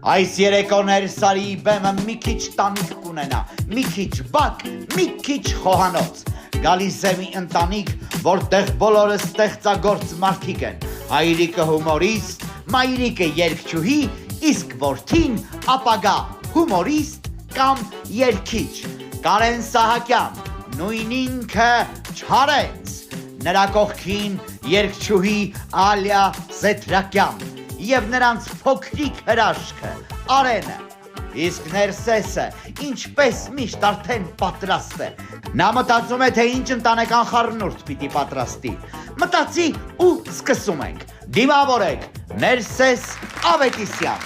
Այս երեկոներ Սարի բեմը մի քիչ տանիք կունենա, մի քիչ բակ, մի քիչ խոհանոց։ Գալիս է մի ընտանիք, որտեղ բոլորը ստեղծագործ մարդիկ են։ Հայրիկը հումորիստ, մայրիկը երգչուհի, իսկ որդին ապագա հումորիստ կամ երգիչ։ Կարեն Սահակյան, նույն ինքը Չարենց, նրա կողքին երգչուհի Ալիա Սեթրակյան և նրանց փոքրիկ հրաշքը Արենը, իսկ Ներսեսը ինչպես միշտ արդեն պատրաստ է։ Նա մտածում է, թե ինչ ընտանեկան խառնուրդ պիտի պատրաստի։ Մտածի ու սկսում ենք։ Դիմավորեք Ներսես Ավետիսյան։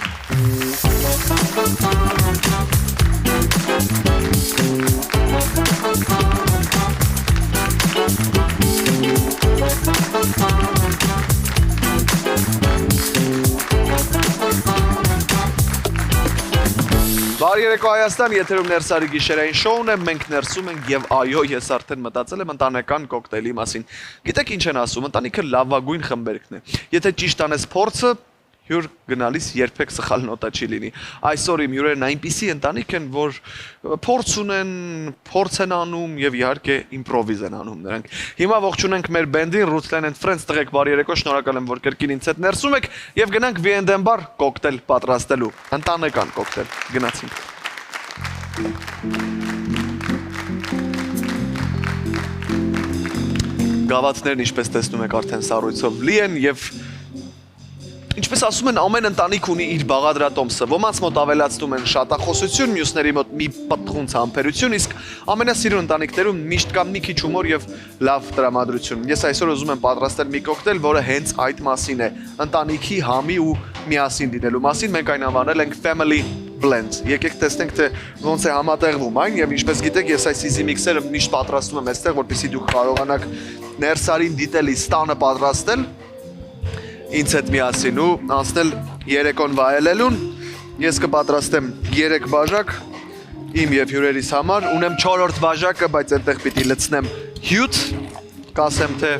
Բարի երեկո Հայաստան, եթերում Ներսարի գիշերային շոուն է, մենք ներսում ենք և այո, ես արդեն մտածել եմ ընտանեկան կոկտեյլի մասին։ Գիտեք ինչ են ասում, ընտանիքը լավագույն խմբերքն է։ Եթե ճիշտ անես փորձը, հյուր գնալիս երբեք սխալ նոտա չի լինի։ Այսօր իմ հյուրերն այնպիսի ընտանիք են, որ փորձ ունեն, փորձ են անում և իհարկե իմպրովիզ են անում նրանք։ Հիմա ողջունենք մեր բենդին, Rootsland and Friends, տղեկ բարի երեկո, շնորհակալ եմ, որ կրկին ինձ հետ ներսում եք և գնանք V&M Bar կոկտեյլ պատրաստելու, ընտանեկան կոկտեյլ, գնացինք։ Գավաթներն ինչպես տեսնում եք արդեն սառույցով լի են և ինչպես ասում են, ամեն ընտանիք ունի իր բաղադրատոմսը, ոմանց մոտ ավելացնում են շատախոսություն, մյուսների մոտ մի պտղունց համբերություն, իսկ ամենասիրուն ընտանիքներում միշտ կա մի քիչ հումոր և լավ տրամադրություն։ Ես այսօր ուզում եմ պատրաստել մի կոկտեյլ, որը հենց այդ մասին է, ընտանիքի համի ու միասին լինելու մասին, մենք այն անվանել ենք Family Blend։ Եկեք տեսնենք, թե ոնց է համատեղվում այն, և ինչպես գիտեք, ես այս easy mixer-ը միշտ պատրաստում եմ այստեղ, որպեսզի դուք կարողանաք Ներսարին դիտելիս տանը պատրաստել ինձ հետ միասին ու անցնել երեկոն վայելելուն, ես կպատրաստեմ 3 բաժակ իմ և հյուրերիս համար, ունեմ 4-րդ բաժակը, բայց այնտեղ պիտի լցնեմ հյութ, կասեմ թե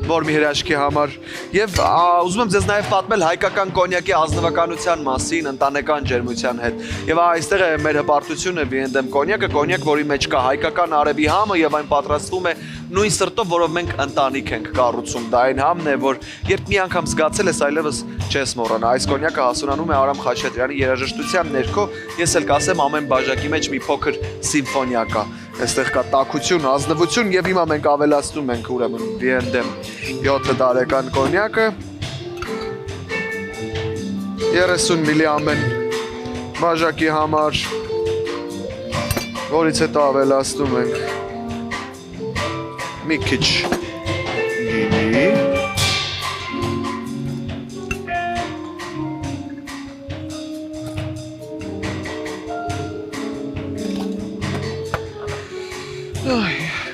որ մի հրաշքի համար և ուզում եմ ձեզ նաև պատմել հայկական կոնյակի ազնվականության մասին, ընտանեկան ջերմության հետ և այստեղ է մեր հպարտությունը V&M կոնյակը, կոնյակ, որի մեջ կա հայկական արևի համը և այն պատրաստվում է նույն սրտով, որով մենք ընտանիք ենք կառուցում, դա այն համն է, որ երբ մի անգամ զգացել ես, այլևս չես մոռանա, այս կոնյակը հասունանում է Արամ Խաչատրյանի երաժշտության ներքո, ես էլ կասեմ ամեն բաժակի մեջ մի փոքր սիմֆոնիա կա, այստեղ կա տաքություն, ազնվություն և հիմա մենք ավելացնում ենք ուրեմն V&M 7 տարեկան կոնյակը 30 մլի ամեն բաժակի համար, որից հետո ավելացնում ենք մի քիչ գինի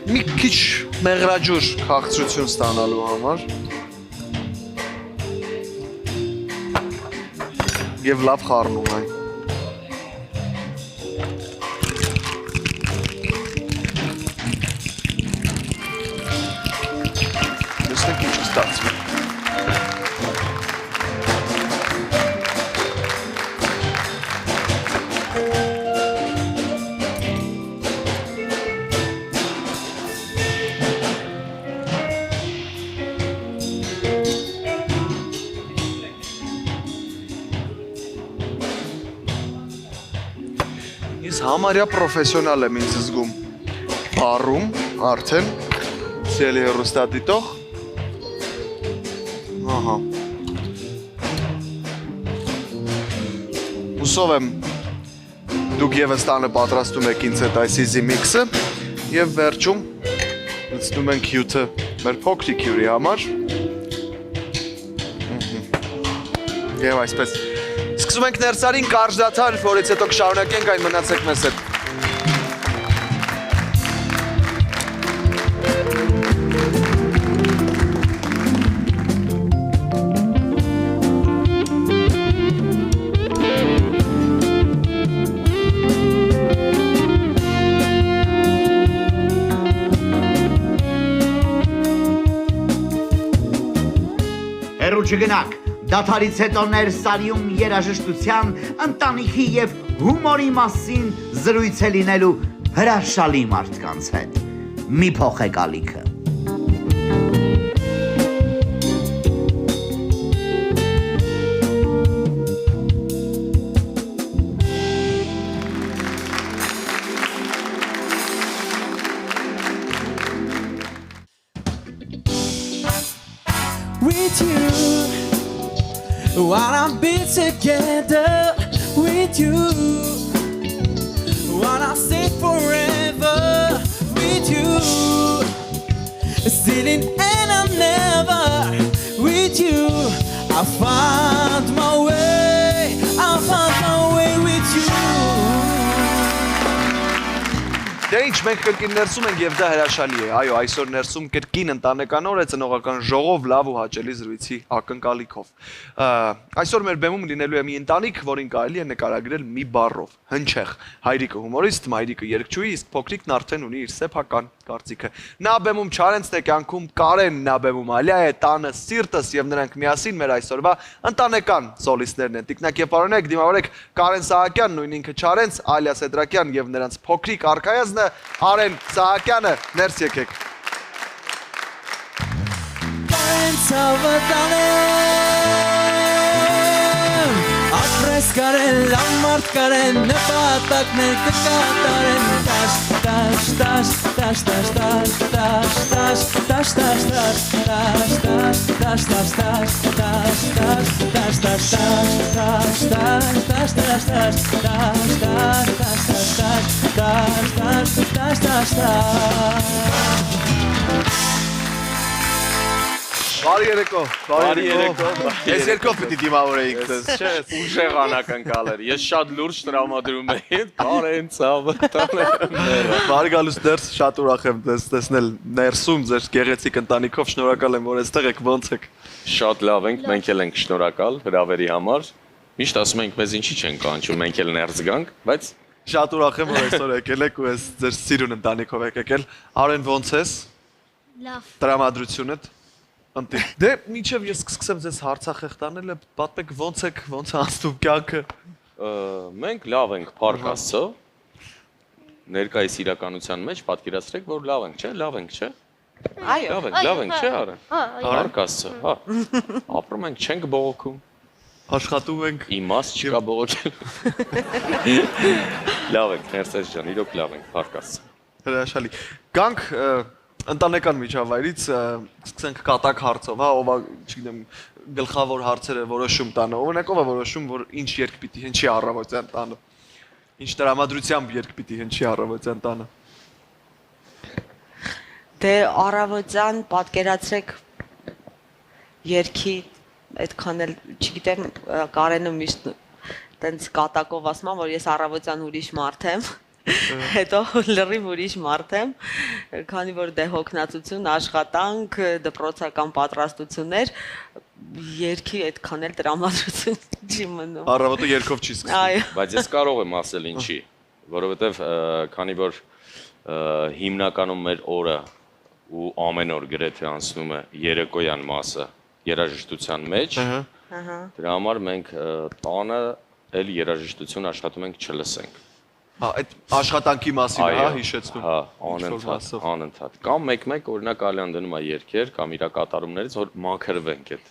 մի քիչ մեղրաջուր քաղցրություն ստանալու համար և լավ խառնում այն Ես համարյա պրոֆեսիոնալ եմ ինձ զգում բառում, արդեն, սիրելի հեռուստադիտող, ահա, հուսով եմ դուք ևս տանը պատրաստում եք ինձ հետ այս easy mix-ը և վերջում լցնում ենք հյութը մեր փոքրիկ հյուրի համար և այսպես Սկսում ենք Ներսարին կարճ դադար, որից հետո կշարունակենք այն մնացեք մեզ հետ։ Հեռու չգնաք, Դադարից հետո Ներսարիում երաժշտության, ընտանիքի եւ հումորի մասին զրույց է լինելու հրաշալի մարդկանց հետ։ Մի փոխեք ալիքը։ With you, wanna be together with you, wanna stay forever with you, still in and I'm never with you. I found my way, I found my way with you. Դե ինչ մենք կրկին ներսում ենք եւ դա հրաշալի է։ Այո, այսօր ներսում կրկին ընտանեկան օր է ծնողական ժողով լավ ու հաճելի զրույցի ակնկալիքով։ Այսօր մեր բեմում լինելու է մի ընտանիք, որին կարելի է նկարագրել մի բառով՝ հնչեղ։ Հայրիկը հումորիստ, մայրիկը երգչուհի, իսկ փոքրիկն արդեն ունի իր սեփական կարծիքը։ Նա բեմում Չարենցն է, կյանքում Կարենն, նա բեմում Ալիա է, տանը Սիրտս եւ նրանք միասին մեր այսօրվա ընտանեկան սոլիստներն են։ Տիկնակ եւ պարոններ, դիմավորեք Կարեն Սահակյանն ու ինքը Չարենց, Ալիա Սեդրակյան եւ նրանց փոքրիկ արքայազնը Արեն Սահակյանը, ներս եկեք։ Ապրես կարեն, լամարդ կարեն, նպատակներ կկատարեն, տաշ, տաշ, տաշ, տաշ, տաշ, տաշ, տաշ, տաշ, տաշ, տաշ, տաշ, տաշ, տաշ, տաշ, տաշ, տաշ, Բարի երեկո, Բարի երեկո։ Ես երկով պիտի դիմավորեիք ձեզ, չէ՞։ Ուժեղ անակնկալ էր։ Ես շատ լուրջ տրամադրում էի։ Կարեն ցավը տանը։ Բարի գալուց ներս, շատ ուրախ եմ ձեզ տեսնել ներսում ձեր գեղեցիկ ընտանիքով, շնորհակալ եմ, որ այստեղ եք, ոնց եք։ Շատ լավ ենք, մենք էլ ենք շնորհակալ հրավերի համար։ Միշտ ասում ենք մեզ ինչի չեն կանչում, մենք էլ ներս գանք, բայց Շատ ուրախ եմ, որ այսօր եկել եք ու ես ձեր սիրուն ընտանիքով եք եկել։ Արեն ոնց ես։ Լավ։ Տրամադրությունդ Անտի։ Դե մինչև ես սկսեմ ձեզ հարցախեղ տանելը, պատմեք ոնց եք, ոնց է անցնում կյանքը։ մենք լավ ենք Փառք Աստծո։ Ներկայիս իրականության մեջ պատկերացրեք, որ լավ ենք, չէ՞, լավ ենք, չէ՞։ Այո։ Լավ ենք, չէ՞ Արեն։ Փառք Աստծո, հա։ Ապրում ենք, չենք բողոքում։ Աշխատում ենք։ Իմաստ չկա բողոքել։ Լավ ենք, ներսես ջան, իրոք լավ ենք, Փառք Աստծո։ Հրաշալի։ Գանք ընտանեկան միջավայրից սկսենք կատակ հարցով, հա, ով չգիտեմ գլխավոր հարցերը որոշում տանը, օրինակ ով է որոշում, որ ինչ երգ պիտի հնչի առավոտյան տանը։ Ինչ տրամադրությամբ երգ պիտի հնչի առավոտյան տանը։ Դե առավոտյան պատկերացրեք երգի այդքան էլ չգիտեմ Կարենը միշտ տենց կատակով ասում որ ես առավոտյան ուրիշ մարդ եմ հետո լրիվ ուրիշ մարդ եմ քանի որ դե հոգնածություն աշխատանք դպրոցական պատրաստություններ երգի այդքան էլ տրամադրություն չի մնում Առավոտը երգով չի սկսվում այո Բայց ես կարող եմ ասել ինչի, որովհետև քանի որ հիմնականում մեր օրը ու ամեն օր գրեթե անցնում է երեկոյան մասը երաժշտության մեջ, դրա համար մենք տանը էլ երաժշտություն աշխատում ենք չլսենք։ Հա, այդ աշխատանքի մասին հա հիշեցնում։ Հա, անընդհատ։ Կամ մեկ-մեկ օրինակ Ալյան դնում է երգեր կամ իր կատարումներից, որ մաքրվենք այդ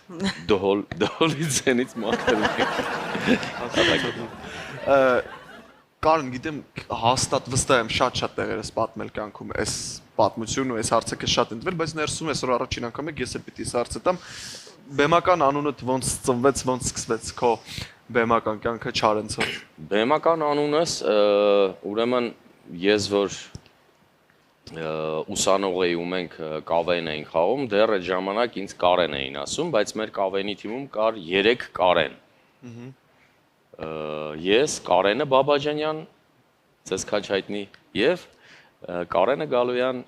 դոլի ձենից մաքրվենք։ Կարեն, գիտեմ, հաստատ վստահ եմ շատ տեղերս պատմել կյանքում այս պատմությունը ու այս հարցը քեզ շատ ընդվել, բայց ներսում այսօր առաջին անգամ եք ես էլ պիտի հարցը տամ։ Բեմական անունդ ոնց ծնվեց, ոնց սկսվեց քո բեմական կյանքը Չարենցով։ Բեմական անունս ուրեմն ես որ ուսանող էի ու մենք կավեն էինք խաղում, դեռ այդ ժամանակ ինձ Կարեն էին ասում, բայց մեր կավենի թիմում կար 3 Կարեն։ Ես Կարենը Բաբաջանյան, ցես քաչ հայտնի, եւ Կարենը Գալոյան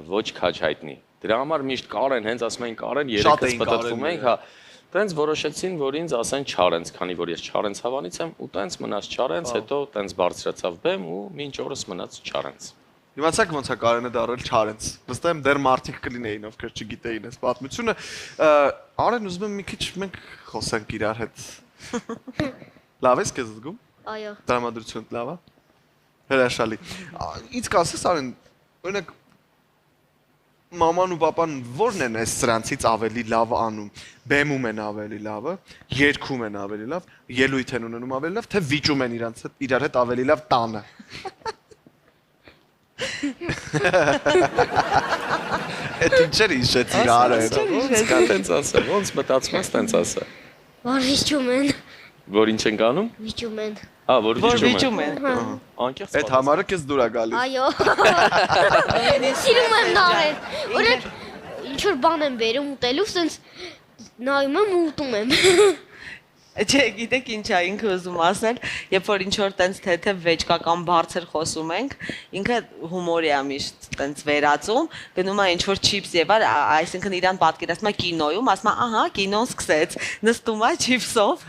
ոչ քաչ հայտնի։ Դրա համար միշտ Կարեն, հենց ասում էին Կարեն, երեքս պատտվում ենք, հա։ Տենց որոշեցին, որ ինձ ասեն Չարենց, քանի որ ես Չարենց հավանից եմ, ու տենց մնաց Չարենց, հետո տենց բարձրացավ բեմ ու մինչ օրս մնաց Չարենց։ Իմացաք ոնց է Կարենը դարել Չարենց։ Վստահ եմ դեռ մարդիկ կլինեին, ովքեր չգիտեին այս պատմությունը։ Արեն, ուզում եմ մի քիչ մենք խոսենք իրար հետ։ Լավ ես քեզ զգում։ Այո։ Տրամադրություն լավ է։ Հրաշալի։ Ինչ կասես Արեն, օրինակ մաման ու պապան ո՞րն են այս սրանցից ավելի լավ անում։ Բեմում են ավելի լավը, երգում են ավելի լավ, ելույթ են ունենում ավելի լավ, թե վիճում են իրար հետ ավելի լավ տանը։ Այդ ինչեր իշեցիր Արեն։ Ոնց կա տենց ասա, ոնց մտածում ես տենց ասա։ Որ վիճում են։ Որ ինչ են անում։ Վիճում են։ Որ վիճում են։ Անկեղծ։ Այդ համարը քեզ դուր է գալիս։ Այո։ Սիրում եմ նարել։ Օրինակ ինչ որ բան եմ բերում ուտելու, սենց նայում եմ ու ուտում եմ։ Չէ, գիտեք ինչ է ինքը ուզում ասել, երբ որ ինչ որ տենց թեթև վեճկական բարձր խոսում ենք, ինքը հումորի է միշտ տենց վերածում, գնում է ինչ որ չիփս եւ այլ, այսինքն իրան պատկերացնում է կինոյում, ասում է, ահա, կինոն սկսեց, նստում է չիփսով,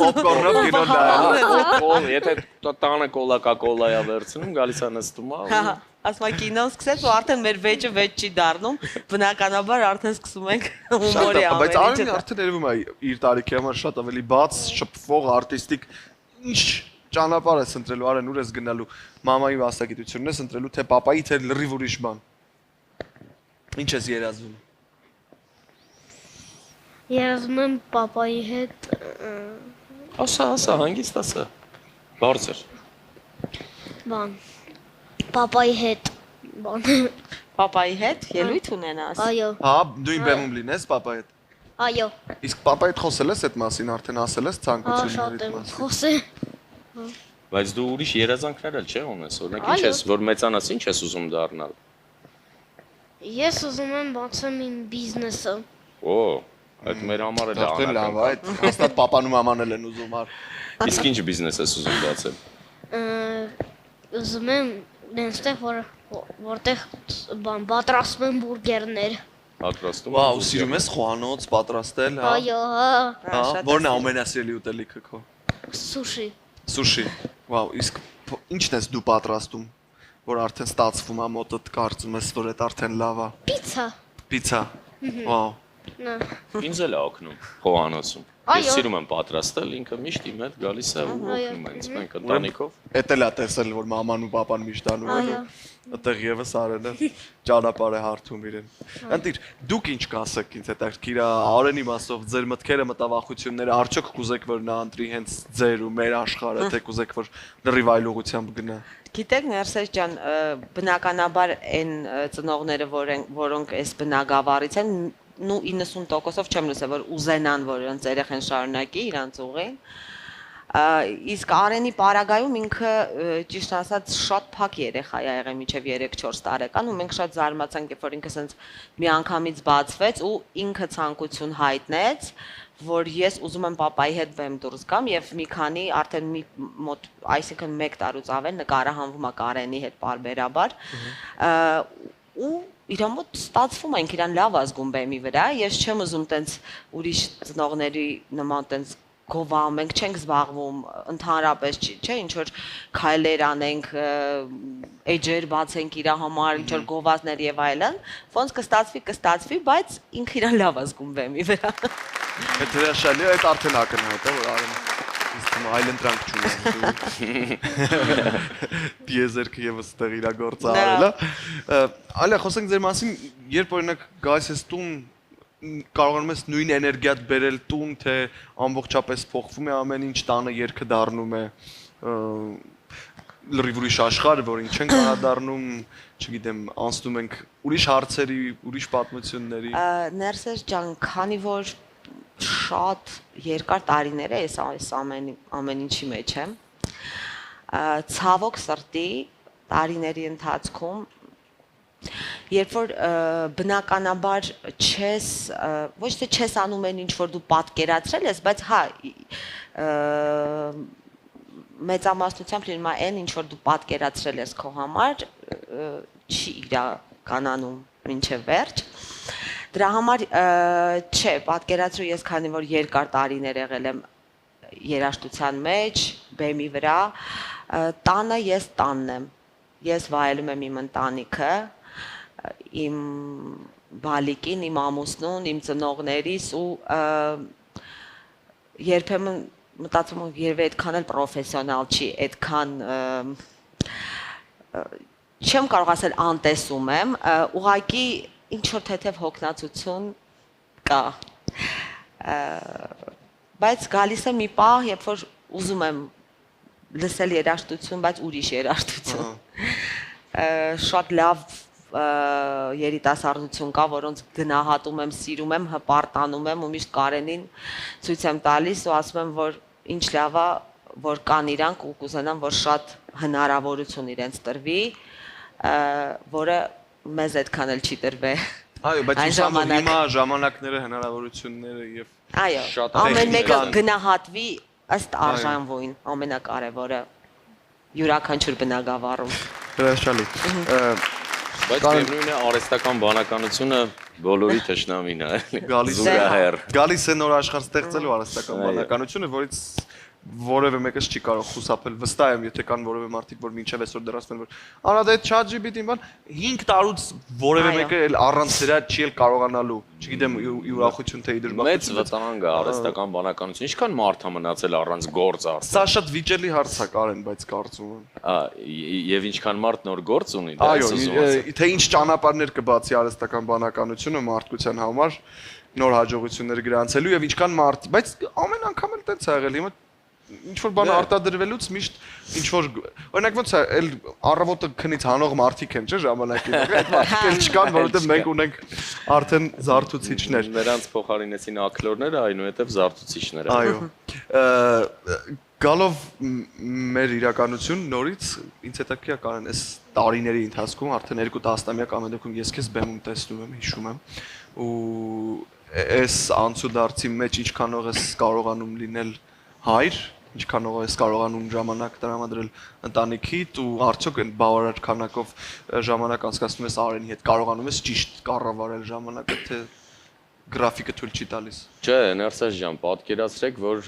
Պոպկորնով կինո նայում։ Եթե տանը կոլա-կակոլա է վերցնում, գալիս է նստում է։ ասում է կինոն սկսեց ու արդեն մեր վեճը վեճ չի դառնում, բնականաբար արդեն սկսում ենք հումորի Բայց ամեն Արենը արդեն երևում է իր տարիքի համար շատ ավելի բաց, շփվող, արտիստիկ ինչ ճանապարհ ես ընտրելու, Արեն, ուր ես գնալու, մամայի մասնագիտությունն ես ընտրելու, թե պապայի, թե լրիվ ուրիշ բան։ Ինչ ես երազում։ Երազում եմ պապայի հետ Ասա, հանգիստ ասա։ Բարձր։ բան Պապայի հետ բան Պապայի հետ ելույթ ունենաս։ Այո, Հա, նույն բեմում լինես պապայի հետ։ այո, Իսկ պապայի հետ խոսել ես այդ մասին, արդեն ասել ես ցանկությունների շատ եմ մասին։ խոսել։ Բայց դու ուրիշ երազանքներ էլ չէ ունես, օրինակ ինչ Այո։ ես, որ մեծանաս, ինչ ես ուզում դառնալ։ Ես ուզում եմ բացեմ իմ բիզնեսը։ Օ, այդ մեր համար էլ է Արդեն լավ, անական։ այդ հաստատ պապան ու մաման էլ են ուզում ար։ Իսկ ինչ բիզնես ես ուզում բացել։ Ուզում եմ այնտեղ որտեղ բան պատրաստում են բուրգերներ։ Պատրաստում Վաու, սիրում ես խոհանոց պատրաստել, հա։ Այո, հա, Հա, որն է ամենասիրելի ուտելիքը քո։ սուշի։ Սուշի։ Վաու, իսկ ինչն ես դու պատրաստում, որ արդեն ստացվում է մոտդ կարծում ես, որ այդ արդեն լավ է։ Պիցա։ Պիցա։ Վաու։ Նա։ Ինձ էլ է օգնում խոհանոցում։ Այո։ Ես սիրում եմ պատրաստել, ինքը միշտ իմ հետ գալիս է ու օգնում է ինձ մենք ընտանիքով։ Էդ էլ է տեսել, որ մաման ու պապան միշտ անում են։ Այո։ Այդտեղ եւս Արենը ճանապարհ է հարթում իրեն։ Ընտիր, դուք ինչ կասեք ինձ հետաքրքիր է Արենի մասով ձեր մտքերը, մտավախությունները, արդյոք կուզեք որ նա ընտրի հենց ձեր ու մեր աշխարհը, թե կուզեք որ լրիվ այլ ուղղությամբ գնա։ Գիտեք, Ներսես ջան, բնականաբար այն ծնողները, որոնք այս բնակավարից են, նու 90%-ով չեմ լսել, որ ուզենան, որ իրենց երեխան շարունակի իրանց ուղին։ Իսկ Արենի պարագայում ինքը ճիշտ ասած շատ փակ երեխա է եղել մինչև 3-4 տարեկան ու մենք շատ զարմացանք, երբ որ ինքը ասենց մի անգամից բացվեց ու ինքը ցանկություն հայտնեց, որ ես ուզում եմ պապայի հետ բեմ դուրս գամ եւ մի քանի արդեն մի մոտ, այսինքն 1 տարուց ավել նկարահանվում է Կարենի հետ պարբերաբար ու իր մոտ ստացվում է ինքը իրան լավ ազգում բեմի վրա, ես չեմ ուզում տենց ուրիշ ծնողների նման տենց գովա, մենք չենք զբաղվում ընդհանրապես, չէ, ինչ որ քայլեր անենք, էջեր բացենք իր համար, ինչ որ գովազներ եւ այլն, ոնց կստացվի, բայց ինքը իրան լավ ազգում բեմի վրա։ Այդ հրաշալի է, այդ արդեն ակնհայտ է, որ Արենը իսկ այլ ընտրանք չունի։ Դիեզերքը եւս ստեղ իր գործը արել է։ Այլա խոսենք ձեր մասին, երբ օրինակ գալիս ես տուն, կարողանում ես նույն էներգիատ բերել տուն, թե ամբողջապես փոխվում է ամեն ինչ, տանը երգը դառնում է լրիվ ուրիշ աշխարհ, որին չենք անդառնում, չգիտեմ, անցնում ենք ուրիշ հարցերի, ուրիշ պատմությունների։ Ներսես ջան, քանի որ շատ երկար տարիներ է այս ամեն ինչի մեջ եմ, ցավոք սրտի տարիների ընթացքում երբ որ բնականաբար չես ոչ թե չես անում այն ինչ որ դու պատկերացրել ես, բայց հա մեծամասնությամբ լինում է այն ինչ որ դու պատկերացրել ես քո համար չի իրականանում մինչև վերջ։ Դրա համար չէ, պատկերացրու ես քանի որ երկար տարիներ եղել եմ երաժշտության մեջ, բեմի վրա, տանը ես տանն եմ։ ես վայելում եմ իմ ընտանիքը, իմ բալիկին, իմ ամուսնուն, իմ ծնողներիս ու երբեմն մտածում եմ երբեք այդքան էլ պրոֆեսիոնալ չի, այդքան չեմ կարող ասել անտեսում եմ, ուղղակի ինչ որ թեթև հոգնածություն կա։ Բայց գալիս է մի պահ, երբ որ ուզում եմ լսել երաժշտություն, բայց ուրիշ երաժշտություն։ Շատ լավ երիտասարդություն կա, որոնց գնահատում եմ, սիրում եմ, հպարտանում եմ ու միշտ Կարենին ցույց եմ տալիս ու ասում եմ, որ ինչ լավ է, որ կան իրանք ու կուզենամ, որ շատ հնարավորություն իրենց տրվի, որը մեզ այդքան էլ չի տրվել։ Այո, բայց ուսամ որ հիմա ժամանակները, հնարավորությունները եւ այո, ամեն մեկը գնահատվի ըստ արժանվույն, ամենակարևորը յուրաքանչյուր բնակավարում։ Հրաշալի։ Բայց միևնույն է արհեստական բանականությունը բոլորի թշնամին է, զուգահեռ։ Գալիս է նոր աշխարհ ստեղծելու արհեստական բանականությունը, որից որևէ մեկս չի կարող խուսափել։ Վստահ եմ, եթե կան որևէ մարդիկ, որ մինչև այսօր դեռ ասում են, որ անդ այդ ChatGPT-ին բան 5 տարուց որևէ մեկը էլ առանց դրա չի էլ կարողանալու, չգիտեմ, ուրախություն թե իդր մեծ վտանգ է արհեստական բանականություն։ Ինչքան մարդ է մնացել առանց գործ արդեն։ Սա շատ վիճելի հարց է, Կարեն, բայց կարծում եմ։ Եվ ինչքան մարդ նոր գործ ունի, այո, թե ինչ ճանապարհներ կբացի արհեստական բանականությունը մարդկության համար նոր հաջողություններ գրանցելու եւ ինչքան մարդ, բայց ամեն անգամ էլ տենց է եղել հիմա ինչ որ բան արտադրվելուց միշտ ինչ որ օրինակ ոնց է էլ առավոտը քնից հանող մարդիկ են, չէ՞ ժամանակին։ Այդ մարդիկ էլ չկան, որովհետեւ մենք ունենք արդեն զարթուցիչներ։ Նրանց փոխարինեցին ակլորները, այնուհետև զարթուցիչները։ Այո։ Գալով մեր իրականություն նորից ինձ հետաքրքիր է Կարեն, այս տարիների ընթացքում արդեն 2 տասնամյակ ամեն դեպքում ես քեզ բեմում տեսնում եմ, հիշում եմ ու այս անցուդարձի մեջ ինչքանով ես կարողանում լինել հայր, ինչքանով ես կարողանում ժամանակ տրամադրել ընտանիքիդ ու արդյոք այն բավարար քանակով ժամանակ անցկացնում ես Արենի հետ, կարողանում ես ճիշտ կառավարել ժամանակը, թե գրաֆիկը թույլ չի տալիս։ Չէ, Ներսես ջան, պատկերացրեք, որ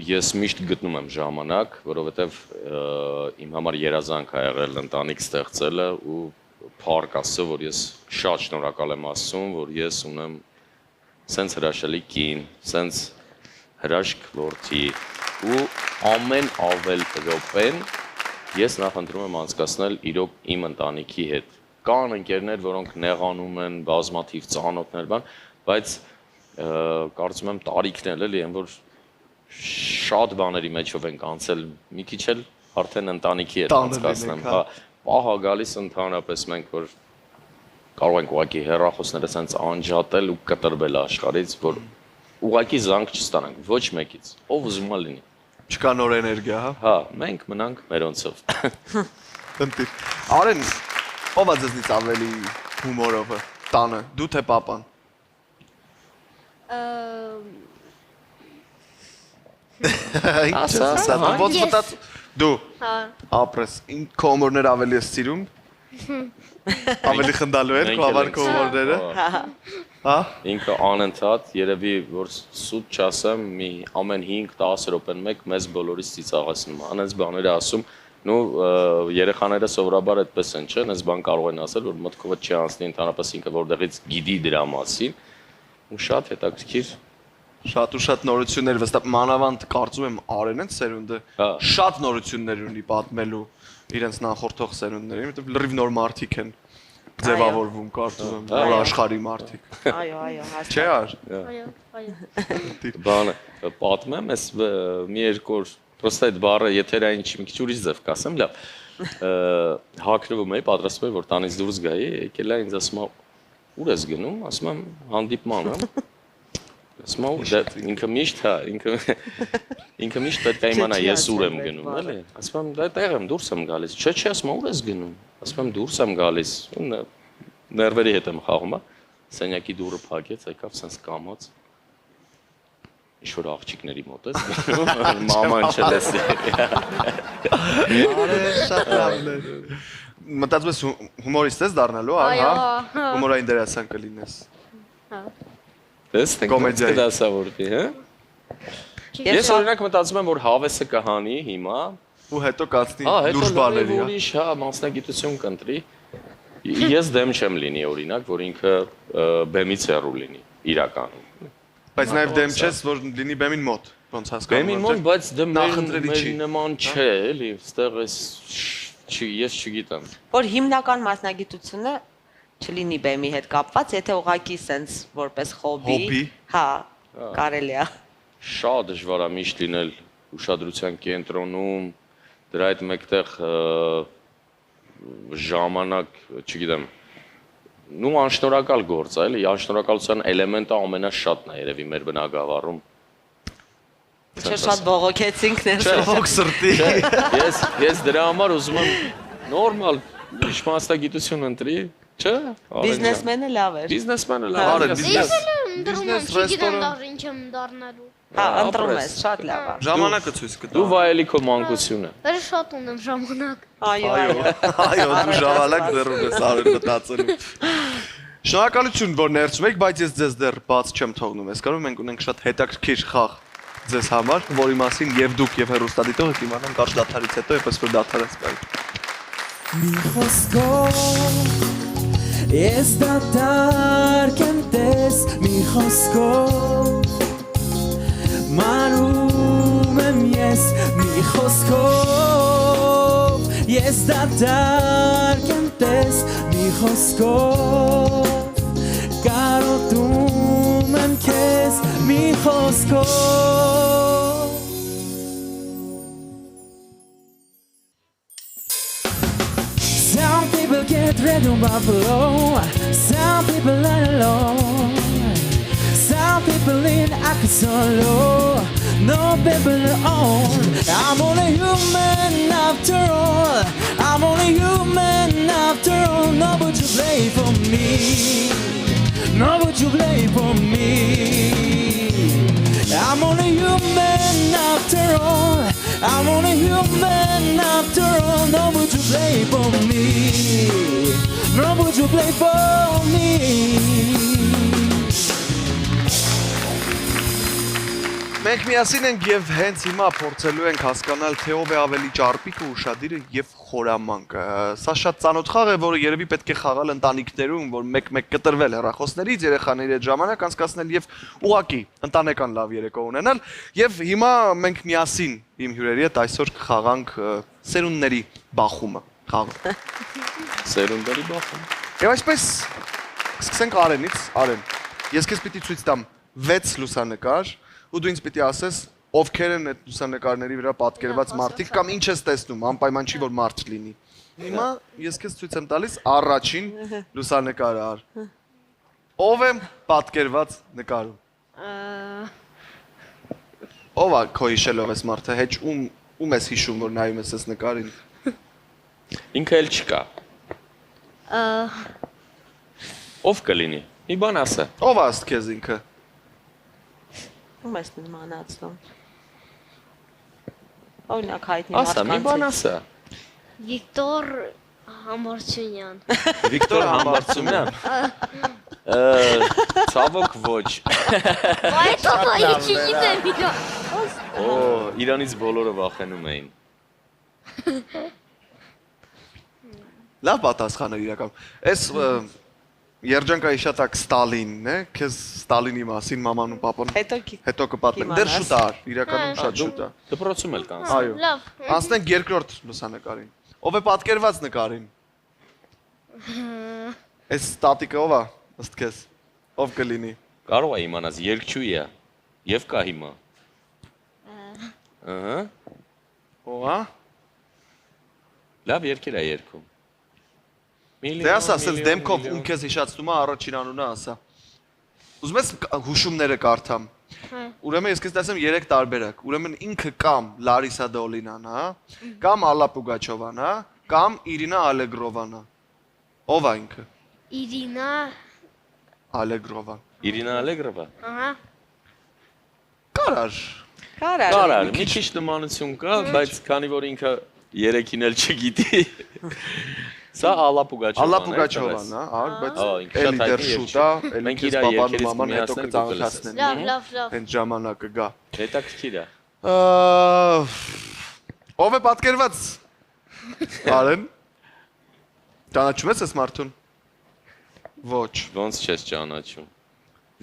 ես միշտ գտնում եմ ժամանակ, որովհետև իմ համար երազանք է եղել ընտանիք ստեղծելը ու փառք Աստծո, որ ես շատ շնորհակալ եմ Աստծուն, որ ես ունեմ սենց հրաշալի կին, սենց հրաշք որդի ու ամեն ավել րոպեն ես նախընտրում եմ անցկացնել իրոք իմ ընտանիքի հետ։ Կան ընկերներ, որոնք նեղանում են, բազմաթիվ ծանոթներ բան, բայց կարծում եմ տարիքն էլ են, որ շատ բաների մեջով ենք անցել, մի քիչ էլ արդեն ընտանիքի հետ անցկացնեմ, հա, պահա գալիս ընդհանրապես մենք որ կարող ենք ուղղակի հեռախոսները սենց անջատել ու կտրվել աշխարհից, որ ուղղակի զանգ չստանանք ոչ մեկից, ով ուզում է լինի։ Չկա նոր էներգիա, հա։ Հա, մենք մնանք մերոնցով։ Ընտիր։ Արեն, ով է ձեզնից ավելի հումորովը, տանը, դու թե պապան։ Ասա, ոնց մտած դու։ Հա։ Ապրես, քո հումորները ավելի ես սիրում։ Ավելի խնդալու են քո ավար քո հումորները։ Հա։ Ինքը անընդհատ երևի որ սուտ չասեմ, մի ամեն 5-10 րոպեն մեկ մեզ բոլորից ծիծաղացնում։ Անենց բաներ ասում, նու երեխաները սովորաբար այդպես են, չէ՞, այնպես բան կարող են ասել, որ մտքովը չի անցնի ընդհանրապես ինքը որտեղից գիտի դրա մասին։ Ու շատ հետաքրքիր Շատ ու շատ նորություններ վստահ մանավանդ կարծում եմ Արենն սերունդը շատ նորություններ ունի պատմելու իրենց նախորդող սերունդներին, որովհետև լրիվ նոր մարդիկ են ձևավորվում, կարծում եմ, նոր աշխարհի մարդիկ։ Այո, հաստատ։ Չէ՞ ար։ Այո։ բանը պատմեմ, ես մի երկու օր պրոստը այդ բառը եթերային մի քիչ ուրիշ ձև կասեմ, լավ։ Հակրվում էի, պատրաստվում էի, որ տանից դուրս գայի, եկել է ինձ ասում է, ուր ես գնում, ասում եմ, հանդիպման եմ։ Ասում եմ, ինքը միշտ, հա, ինքը միշտ պետք է իմանա ես ուր եմ գնում, էլի։ Ասում եմ, դա տեղ եմ, դուրս եմ գալիս։ Չէ, ասում եմ, ուր ես գնում։ Ասում եմ, դուրս եմ գալիս։ Ներվերի հետ եմ խաղում, հա։ Սենյակի դուռը փակեց, եկավ սենց կամած։ Ինչ-որ աղջիկների մոտ ես գնում, մաման չլեսի։ Արեն շատ լավն է։ Մտածում ես հումորիստ ես դառնալու, հա։ Հումորային դերասան կլինես։ Հա։ Դες դասավորվի, հա։ Ես օրինակ մտածում եմ, որ հավեսը կհանի հիմա, ու հետո կացնի Հա, հետո լուրջ բաների, լրիվ հա։ ուրիշ, հա, մասնագիտություն կընտրի։ Ես դեմ չեմ լինի օրինակ, որ ինքը բեմից հեռու լինի իրականում։ Բայց նաև դեմ չես, որ լինի բեմին մոտ, ոնց հասկանում Բեմին մոտ, բայց դա նախընտրելի մեր չի։ նման չէ, էլի, այստեղ էս ես չգիտեմ։ Որ հիմնական մասնագիտությունը չլինի բեմի հետ կապված, եթե ուղակի սենց որպես Հոբբի։ հոբբի, հա, կարելի է։ Շատ դժվար է միշտ լինել ուշադրության կենտրոնում, դրա հետ մեկտեղ ժամանակ, չգիտեմ, նու անշնորհակալ գործ է, էլի, անշնորհակալության էլեմենտը ամենաշատն է երևի մեր բնակավարում։ Չէ, շատ բողոքեցինք ներսով։ Ողոք սրտի։ Ես դրա համար ուզում եմ նորմալ մասնագիտություն ընտրի, չէ՞։ Բիզնեսմենը լավ է։ Բիզնեսմենը Հա, լավ է։ բիզնես։ Դրում եմ, չգիտեմ դեռ ինչ եմ դառնալու։ Հա, ընտրում ես, շատ լավ է։ Ժամանակը ցույց կտա։ Դու վայելի քո մանկությունը։ Դեռ շատ ունեմ ժամանակ։ Այո, այո։ Այո, դու ժամանակ դեռ ունես արել մտածելու։ Շնորհակալություն, որ ներծում եք, բայց ես ձեզ դեռ բաց չեմ թողնում։ Ես կարող մենք ունենք շատ հետաքրքիր խաղ ձեզ համար, որի մասին եւ դուք եւ հեռուստադիտողը կիմանան կարճ դադարից հետո, եւս որ դադարես գալի։ Mi խոսքով ես դատարկ եմ տես մի խոսքով Մանում եմ ես մի խոսքով Ես դատարկ եմ տես մի խոսքով Կարոտում եմ քեզ մի խոսքով Some people get rid of buffalo, some people are alone. Some people in solo, no people own. I'm only human after all. I'm only human after all. No, but you play for me. No, but you play for me. I'm only human after all. I'm only human after all. No, but you play for me. No, but you play for me. Մենք միասին ենք եւ հենց հիմա փորձելու ենք հասկանալ թե ով է ավելի ճարպիկը, ուշադիրը եւ խորամանկը։ Սա շատ ծանոթ խաղ է, որը երևի պետք է խաղալ ընտանիքներում, որ մեկ-մեկ կտրվել հեռախոսներից, երեխաների հետ ժամանակ անցկացնել եւ ուղակի ընտանեկան լավ երեկո ունենալ։ Եվ հիմա մենք միասին իմ հյուրերի հետ այսօր կխաղանք սերունդների բախումը խաղը։ Սերունդերի բախում։ Եվ այսպես սկսենք Արենից, Արեն։ Ես քեզ պիտի ցույց տամ 6 լուսանկար ու դու ինձ պիտի ասես ովքեր են այդ լուսանկարների վրա պատկերված մարդիկ կամ ինչ ես տեսնում, անպայման չի որ մարդ լինի։ Հիմա ես քեզ ցույց եմ տալիս առաջին լուսանկարը ար։ Ով է պատկերված նկարում։ Ով է քո հիշելով այս մարդը, հեչ ում ես հիշում որ նայում ես այս նկարին։ Ինքը էլ չկա։ Ով կլինի։ Մի բան ասա։ Ով է աստ քեզ ինքը։ Ում ես նմանացնում։ Օրինակ հայտնի Ասա, մի բան ասա։ Վիկտոր Համարցունյան։ Վիկտոր Համարցունյան։ Ցավոք ոչ։ Այդ ով է, չգիտեմ իրա։ Օ, Իրանից բոլորը վախենում էին։ Լավ պատասխան է իրական։ Այս երջանկայի շատակ Ստալինն է, քեզ Ստալինի մասին մաման ու պապան հետո կպատմեն։ Դեռ շուտ է, իրականում շատ շուտ է։ Դպրոցում էլ կան։ Այո։ Լավ։ Անցնենք երկրորդ լուսանկարին։ Ով է պատկերված նկարին։ Այս ստատիկը ով է, ըստ քեզ։ Ով կլինի։ Կարող է իմանաս երկչույի է։ Եվ կա հիմա։ Ահա։ Ով է։ Լավ երկիր է երկում։ Դե ասա, ասես դեմքով ում քեզ հիշացնում է առաջին անունը ասա։ Ուզում ես հուշումները կարդամ։ Ուրեմն ես քեզ դասեմ 3 տարբերակ։ Ուրեմն ինքը կամ Լարիսա Դոլինան, հա, կամ Ալլա Պուգաչովան, հա, կամ Իրինա Ալեգրովան։ Ով է ինքը։ Իրինա։ Ալեգրովան։ Իրինա Ալեգրովա։ Ահա։ Կարար։ Կարար, մի քիչ նմանություն կա, բայց քանի որ ինքը 3-ին էլ չգիտի։ Սա Ալլա Պուգաչովան։ Ալլա Պուգաչովան, հա, բայց էլի դեռ շուտ է, էլի քեզ պապան ու մաման հետո կծանոթացնեն։ Լավ։ Հենց ժամանակը գա։ Հետաքրքիր է։ Ով է պատկերված։ Արեն։ Ճանաչում ես այս մարդուն։ Ոչ։ Ոնց չես ճանաչում։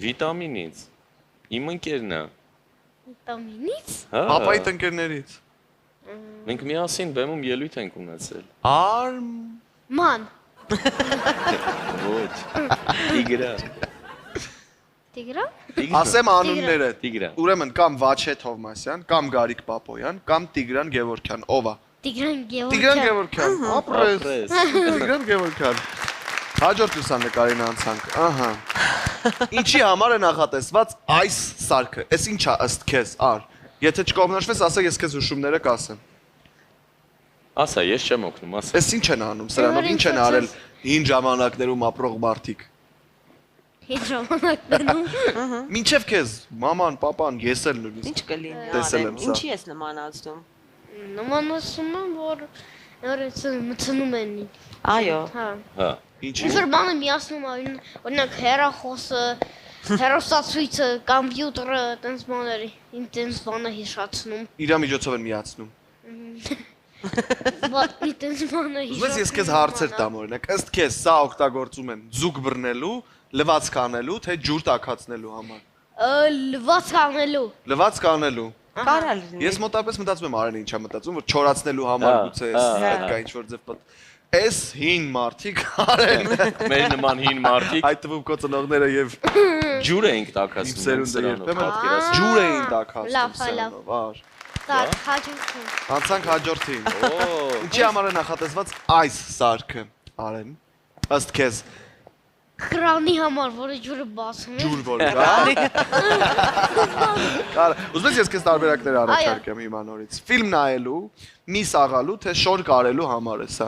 Վիտամինից։ Իմ ընկերն է։ Վիտամինից։ Հա։ Պապայի տնկերներից։ Մենք միասին բեմում ելույթ ենք ունեցել։ Ման։ Ոչ։ Տիգրա։ Տիգրա։ Ասեմ անունները։ Տիգրա։ Ուրեմն կամ Վաչե Թովմասյան, կամ Գարիկ Պապոյան, կամ Տիգրան Գևորգյան։ Ով է։ Տիգրան Տիգրան Գևորգյան։ Գևորգյան։ Ապրես։ Տիգրան Գևորգյան։ Հաջորդ լուսանկարին անցանք։ Ահա։ Ինչի համար է նախատեսված այս սարքը։ Էս ինչա ըստ քեզ, ար։ Եթե չկողմնորոշվես, ասա ես քեզ հուշումները կասեմ։ Ասա, ես չեմ օգնում, ասա։ Էս ինչ են անում սրանով, ինչ են արել հին ժամանակներում ապրող մարդիկ։ Հին ժամանակներում։ Մինչև քեզ, մաման, պապան, ես էլ նույնիսկ։ Ինչ կլինի Տեսել եմ Արեն, սա։ ինչի ես նմանացնում։ Նմանացում եմ, որ մտցնում են։ Այո։ Հա։ Հա։ Ինչի։ Ինչ որ բանը միացնում այն, օրինակ հեռախոսը, հեռուստացույցը, կոմպյուտերը, տենց բաներ, տենց բանը հիշացնում։ Իրա միջոցով են միացնում։ Բայց տենց բանը հիշացնում։ Ուզում ես քեզ հարցեր տամ օրինակ, ըստ քեզ սա օգտագործում են ձուկ բռնելու, լվացք անելու, թե ջուր տաքացնելու համար։ Լվացք անելու։ Լվացք անելու։ Կարա լինի։ Ես մոտապես մտածում եմ Արենը ինչա մտածում, որ չորացնելու համար գուցե պետք է ինչ-որ ձև պտ։ Էս հին մարդիկ արեն։ Մեր նման հին մարդիկ Այդ թվում քո ծնողները եւ ջուր էինք տակացնում։ սերունդը երբեմն պատկերացրու։ ջուր էին տաքացնում Լավ, լավ։ սրանով, ար։ Так, հաջորդում։ Անցանք հաջորդին։ Օ, Ինչի համար է նախատեսված այս սարքը, Արեն։ Ըստ քեզ Քրանի համար, որը ջուրը բացում է։ ջուր որ կա։ Ուզում ես քեզ տարբերակներ առաջարկեմ հիմա նորից։ Ֆիլմ նայելու, միս աղալու, թե շոր կարելու համար է սա։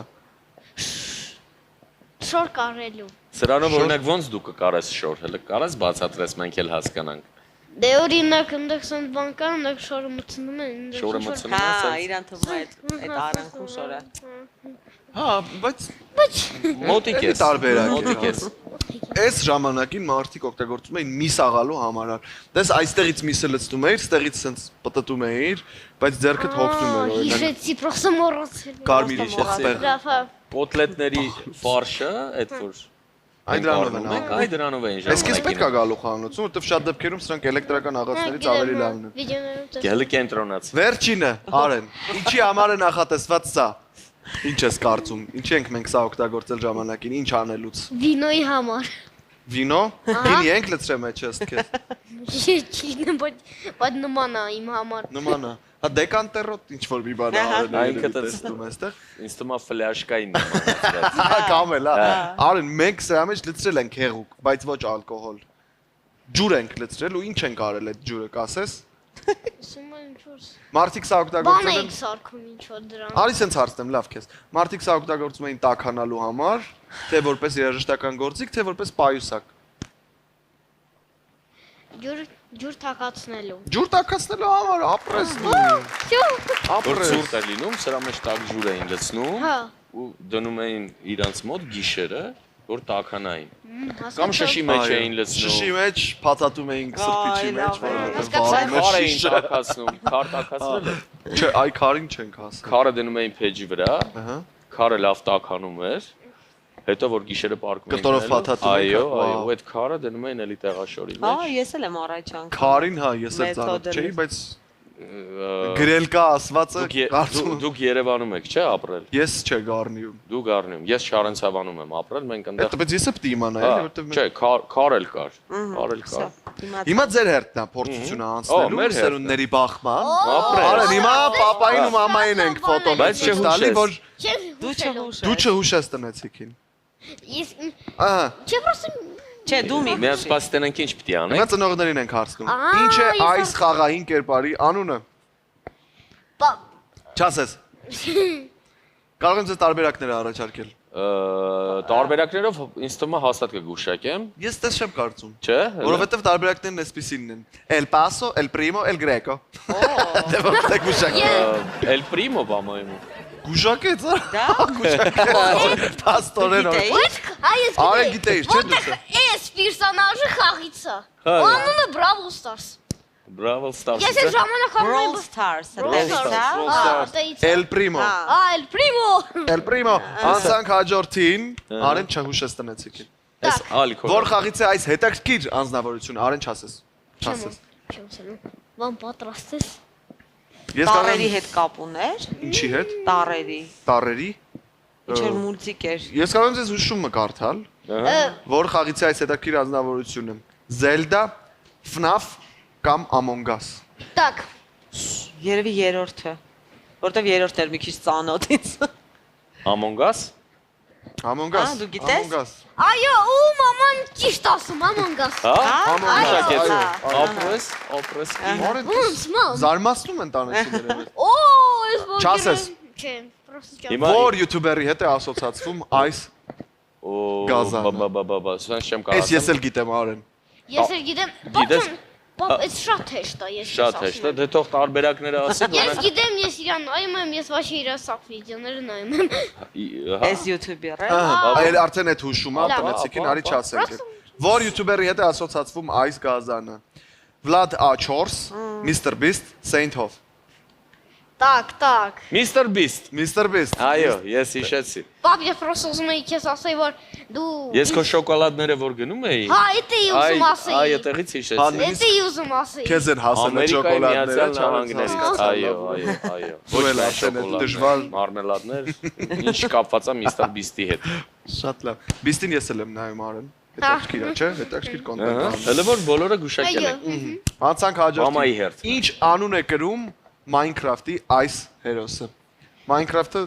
Շոր կարելու։ Սրանով օրինակ ոնց դու կկարես շոր, հələ կարես բացատրես մենք էլ հասկանանք։ Դե օրինակ այնտեղ սենց բան կա, այնտեղ շորը մտցնում են։ Շորը մտցնում Հա, է, ասած իրան թվում է այդ արանքում շորը։ Հա, բայց մոտիկ Էլի ես։ տարբերակ է, Մոտիկ ես։ այս ժամանակին մարդիկ օգտագործում էին միս աղալու համար։ Դες այստեղից միսը լցնում էիր, ստեղից սենց պտտում էիր, բայց ձեռքդ հոգնում էր օրինակ։ Հիշեցի, պրոստը մոռացել։ Կարմիր Պրոստը իշեցի։ Լավ, հա։ Կոտլետների ֆարշը, այդ որ Այն դրանով են մենք անում։ այ դրանով են Այս քեզ պետք է գալու խանութում, որովհետև շատ դեպքերում սրանք էլեկտրական աղացներից ավելի լավն են։ Վիդեոներում Գելը կենտրոնաց։ Վերջինը, Արեն, ինչի համար է նախատեսված սա։ Ինչ ես կարծում։ Ինչի ենք մենք սա օգտագործել ժամանակին, ինչ անելուց։ վինոյի համար։ Վինո։ Գինի ենք լցրել մեջ ըստ քեզ։ Չի, բայց նման է իմ համար։ Նմանա։ Հա դեկանտերոտ ինչ որ մի բան Արենը Այն կտած- տեսնում այստեղ։ Ինձ թվում է ֆլաշկային նմանացած։ Հա կամել, հա։ Արեն, մենք սրա մեջ լցրել ենք հեղուկ, բայց ոչ ալկոհոլ։ Ջուր ենք լցրել ու ինչ ենք արել այդ ջուրը, կասես։ Ասում եմ ինչ որ Մարդիկ սա բան օգտագործել են։ եք սարքում ինչ որ դրան։ Արի սենց հարցնեմ, լավ քեզ։ Մարդիկ սա օգտագործում էին տաքանալու համար, թե որպես երաժշտական գործիք, թե որպես պայուսակ։ Ջուր թակացնելու։ Ջուր տաքացնելու համար ապրես դու։ Որ Ապրես։ ցուրտ է լինում, սրա մեջ տակ ջուր էին լցնում Հա։ ու դնում էին իրանց մոտ գիշերը, որ տականային։ հասկացա։ Կամ շշի մեջ էին Շշի լցնում։ մեջ փաթաթում էինք սրբիչի Այ, մեջ, լավ է։ որովհետև Քար վարը էին շիշը։ տակացնում, քար տակացրել է։ Չէ, այ քարին չենք ասում։ Քարը դնում էին փեջի վրա, Ահա։ քարը լավ տականում էր։ Հետո որ գիշերը պարկում էին։ Կտորով գնալու, փաթաթում էինք, Այո, վաու։ այո, այդ քարը դնում էին էլի տեղաշորի Հա, մեջ։ ես էլ եմ առաջ անգամ։ Քարին, հա, ես էլ ծանոթ Մեթոդը չէի, լի- բայց Ա, գրել կա ասվածը, կարծում Դուք Երևանում եք, չէ՞, ապրել։ ես չէ Գառնիում։ Դու Գառնիում, ես Շարենցավանում եմ ապրել, մենք այնտեղ։ Այդ բայց ես էլ պիտի իմանայի, Հա, որովհետև չէ, քար էլ կար։ Քար էլ կար։ Հիմա ձեր հերթն է փորձությունը Օ, անցնելու մեր հերթն է։ սերունդների բախման։ Ապրել։ Արեն, հիմա papayin ու մամային ենք ֆոտոն Բայց տալի, չհուշես։ որ Չեմ Դու հուշելու։ չհուշ։ դու չհուշես տնեցիքին։ Ես Ահա, չէ պրոստը Չէ, դու մի։ Միած սպասի տենանք ինչ պիտի հիմա անենք։ ծնողներին ենք հարցնում։ Ահա, Ինչ է ես այս խաղային կերպարի անունը։ Չասես։ Կարող եմ ձեզ տարբերակները առաջարկել։ Տարբերակներով ինձ թվում է հաստատ կգուշակեմ, Ես դες չեմ կարծում։ չէ՞։ Որովհետև տարբերակներն էսպիսինն են։ El Paso, El Primo, El Greco։ Դե որտե գուշակ։ El Primo, по-моему։ Գուշակեց, Դա Պաստորեն։ գիտեի։ Ոչ, այս Արեն գիտեիր, չէ՞ դու։ Որտեղ էս պերսոնաժը խաղից է։ Հա։ Անունը Brawl Stars։ Brawl Stars։ Ես այդ ժամանակ Brawl Stars, El Primo։ El Primo։ El Primo։ Անցանք հաջորդին, Արեն չհուշես տնեցիկին։ Այս ալիքո։ Որ խաղից է այս հետաքրքիր անձնավորությունը, Արեն չասես։ Չասես։ Ման պատրաստ ես։ Ես Տարերի հետ կապ ուներ։ Ինչի հետ։ Տարերի։ Տարերի։ Ինչ որ մուլտիկ էր։ Ես կարող եմ ձեզ հուշումը կարդալ, որ խաղից է այս հետաքրքիր անձնավորությունը։ Zelda, FNAF կամ Among Us։ Так, Երևի երրորդը։ Որտեվ երրորդն էր մի քիչ ծանոթ ինձ։ Among Us։ Among Us։ Դու գիտես։ Among Us։ այո, ու մաման ճիշտ ասում, Among Us։ Հա։ Among Us, Շակեց։ այո։ Ապրես։ Ոնց ման։ Զարմացնում են տանեցիները։ Օ, ես ոգին։ Չասես։ Չէ, պրոստը չեմ։ Հիմա Որ յութուբերի հետ է ասոցացվում այս Գազանը։ բա, սրանց չեմ Այս ես կարող։ էլ գիտեմ Արեն։ Ես էլ գիտեմ, Գիտես- պապ, այդ շատ հեշտ է, ես Շատ հեշտ է, դե թող տարբերակները ասի, Ես գիտեմ, ես իրան նայում եմ, ես վաշի իր սակ վիդեոները նայում եմ։ հա։ Այս յութուբերը։ Այլ արդեն այդ հուշումը Լավ, տնեցիկին արի ապա, չասենք։ Որ յութուբերի հետ է ասոցացվում այս Գազանը։ Vlad A4, Mr Beast, Saint Hof։ Так։ Mr Beast։ Mr Beast։ Այո, ես հիշեցի։ Պապ, ես պրոստը ուզում էի քեզ ասեի, որ դու Ես քո շոկոլադները որ գնում էի։ Հա, էդ էի ուզում ասեի։ Այո, տեղից հիշեցի։ Էդ էի ուզում ասեի։ Քեզ են հասել այդ Ամերիկայի շոկոլադները, Միացյալ Նահանգների։ Այո, այո, այո։ Ոչ միայն շոկոլադներ, մարմելադներ, ինչ կապված է Mr Beast-ի հետ։ Շատ լավ։ Beast-ին ես էլ եմ նայում Արեն։ Հետաքրքիր է, չէ՞։ Հետաքրքիր կոնտենտ է։ Հələ որ բոլորը գուշակել են։ Այո։ Անցանք Մամայի հաջորդին։ հերթ։ Ինչ անուն է կրում Minecraft-ի այս հերոսը։ Minecraft-ը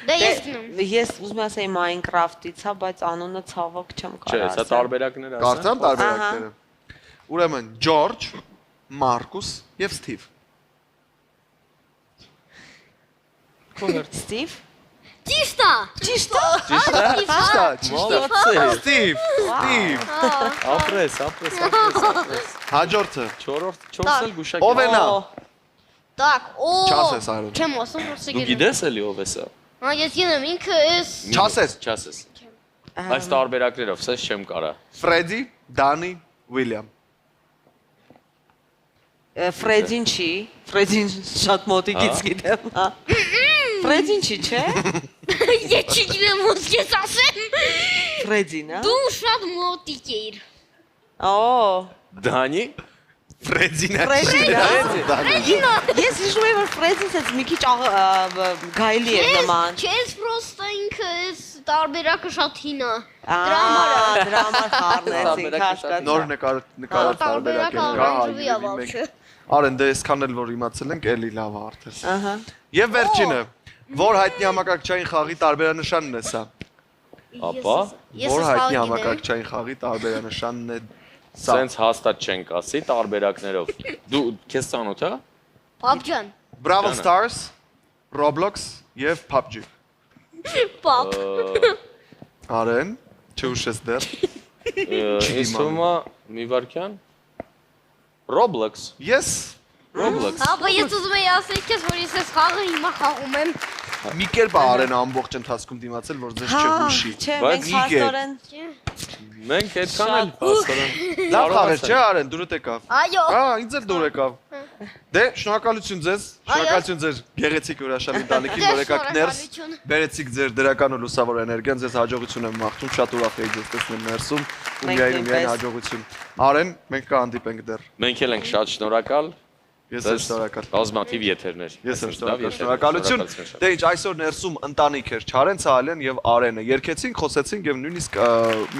Դե ես գնում։ Ես ուզում եմ ասեի Minecraft-ից, հա, բայց անունը ցավոք չեմ Չէ, կարող սա ասել։ տարբերակներ ասա։ կարծեմ տարբերակները։ Ուրեմն George, Marcus եւ Steve։ Steve։ Ճիշտ է։ Ճիշտ է։ Steve։ Ապրես։ Հաջորդը։ 4 էլ գուշակել։ Ով է նա։ Так, օ։ Չասես Արոն։ Չեմ ասում, պրոստը Դու գիտեմ։ գիտես էլի ով է սա։ Հա, ես գիտեմ, ինքը էս Չասես։ Չասես։ Այս տարբերակներով սա չեմ կարա։ Freddy, Danny, William։ Ֆրեդին չի։ Ֆրեդին շատ մոտիկից գիտեմ, հա։ Ֆրեդին չի, չէ։ ես չգիտեմ ոնց ես ասեմ։ Ֆրեդին, հա։ Դու շատ մոտիկ էիր։ Օ։ Դանի։ Freddy-ն է։ Ֆրեդին։ Ես հիշում եմ որ Ֆրեդին էս մի քիչ գայլի էր նման։ Չես պրոստը ինքը էս տարբերակը շատ հին է։ Դրա համար խառնեցինք, հասկացա։ Նոր նկարած տարբերակ Տարբերակը կա օրանժևի է հայերի вообще։ Արեն դե այսքան էլ որ իմացել ենք էլի լավ է արդեն։ Ահա։ Եվ վերջինը, որ հայտնի համակարգչային խաղի տարբերանշանն է սա։ Ապա Որ հայտնի համակարգչային խաղի տարբերանշանն է սա։ սենց հաստատ չենք ասի տարբերակներով։ Դու քեզ ծանոթ է։ Պապջան։ Brawl Ջանը։ Stars, Roblox եւ PUBG։ Պապ։ Արեն, չուշես դեռ։ Ինձ թվում է մի վարքյան։ Roblox։ Ես Roblox։ Ապա ես ուզում էի ասել քեզ, որ ես այս խաղը հիմա խաղում եմ։ մի կերպ Արեն ամբողջ ընթացքում դիմացել, որ ձեզ չհուշի։ Չէ, Բայց մենք իգե։ հաստորեն Մենք այդքան էլ փաստորեն։ Լավ խաղեր, չէ Արեն, դուրդ եկավ։ Այո։ Հա, ինձ էլ դուր եկավ։ Դե, շնորհակալություն ձեզ, շնորհակալություն ձեր գեղեցիկ հյուրաշալի տանիքին, որ եկաք ներս, բերեցիք ձեր դրական ու լուսավոր էներգիան, ձեզ հաջողություն եմ մաղթում, շատ ուրախ էի ձեզ տեսնել ներսում, ու միայն հաջողություն։ Արեն, մենք կհանդիպենք դեռ։ Մենք էլ ենք շատ շնորհակալ։ Ես եմ շնորհակալ։ Բազմաթիվ եթերներ։ Ես եմ շնորհակալ, շնորհակալություն։ Դե ինչ, այսօր ներսում ընտանիք էր Չարեն Ցահալյան եւ Արենը։ Երկեցինք, խոսեցինք եւ նույնիսկ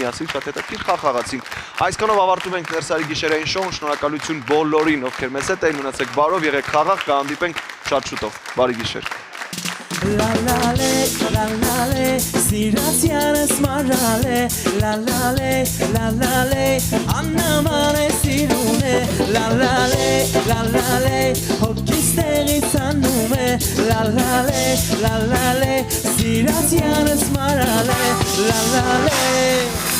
միասին շատ հետաքրքիր խաղ խաղացինք։ Այսքանով ավարտում ենք ներսարի գիշերային շոուն։ Շնորհակալություն բոլորին, ովքեր մեզ հետ էին, մնացեք բարով, եղեք խաղաղ, կհանդիպենք շատ շուտով։ Բարի գիշեր։ La la le, sirasianes marale, la le, annamale sirune, la le, hokisteri sanume, la le, sirasianes marale, la le.